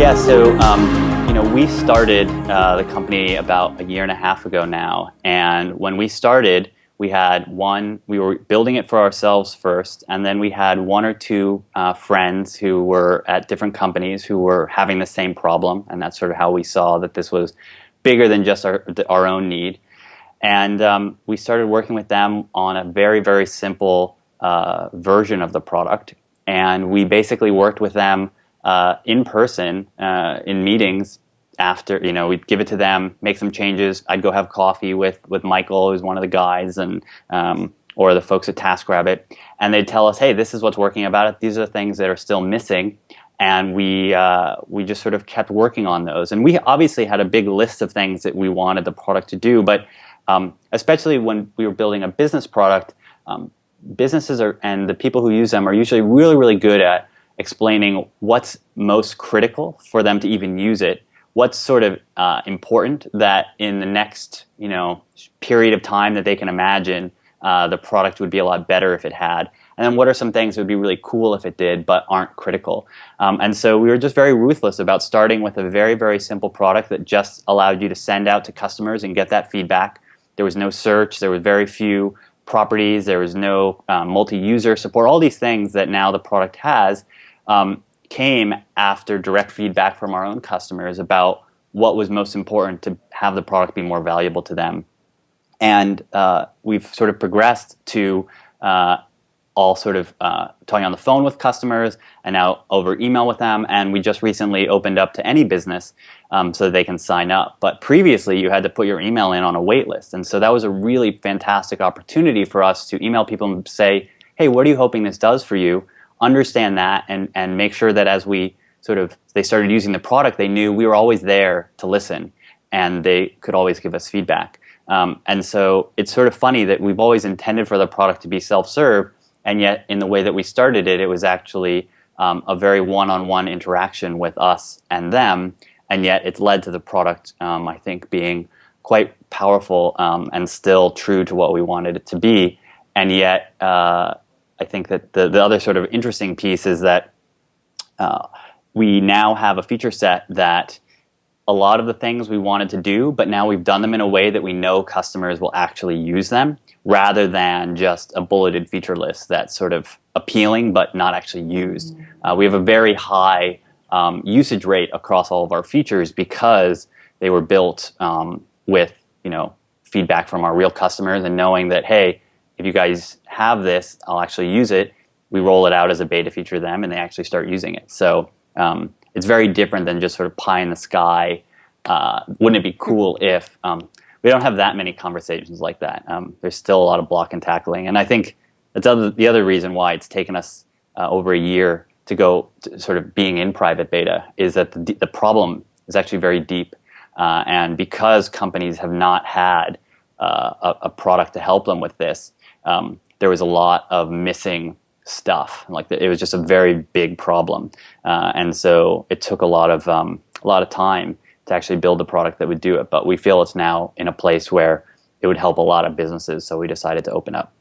Yeah, so we started the company about a year and a half ago now, and when we started, we were building it for ourselves first, and then we had one or two friends who were at different companies who were having the same problem, and that's sort of how we saw that this was bigger than just our own need. And we started working with them on a very, very simple version of the product, and we basically worked with them in person in meetings. After, we'd give it to them, make some changes. I'd go have coffee with Michael, who's one of the guys, and or the folks at TaskRabbit, and they'd tell us, hey, this is what's working about it. These are the things that are still missing, and we just sort of kept working on those. And we obviously had a big list of things that we wanted the product to do, but especially when we were building a business product, businesses and the people who use them are usually really, really good at explaining what's most critical for them to even use it. What's sort of important that in the next period of time that they can imagine the product would be a lot better if it had, and then what are some things that would be really cool if it did but aren't critical. And so we were just very ruthless about starting with a very, very simple product that just allowed you to send out to customers and get that feedback. There was no search, there were very few properties, there was no multi-user support. All these things that now the product has came after direct feedback from our own customers about what was most important to have the product be more valuable to them. And we've sort of progressed to all sort of talking on the phone with customers and now over email with them. And we just recently opened up to any business so that they can sign up. But previously, you had to put your email in on a wait list. And so that was a really fantastic opportunity for us to email people and say, hey, what are you hoping this does for you? Understand that and make sure that as they started using the product, they knew we were always there to listen and they could always give us feedback. And so it's sort of funny that we've always intended for the product to be self-serve, and yet in the way that we started it, it was actually a very one-on-one interaction with us and them, and yet it's led to the product, I think, being quite powerful and still true to what we wanted it to be. And yet I think that the other sort of interesting piece is that we now have a feature set that a lot of the things we wanted to do, but now we've done them in a way that we know customers will actually use them, rather than just a bulleted feature list that's sort of appealing but not actually used. We have a very high usage rate across all of our features because they were built with feedback from our real customers and knowing that, hey, if you guys have this, I'll actually use it. We roll it out as a beta feature to them, and they actually start using it. So it's very different than just sort of pie in the sky. Wouldn't it be cool if we don't have that many conversations like that? There's still a lot of block and tackling, and I think that's the other reason why it's taken us over a year to go to sort of being in private beta is that the problem is actually very deep, and because companies have not had a product to help them with this. There was a lot of missing stuff. It was just a very big problem, and so it took a lot of time to actually build a product that would do it. But we feel it's now in a place where it would help a lot of businesses, so we decided to open up.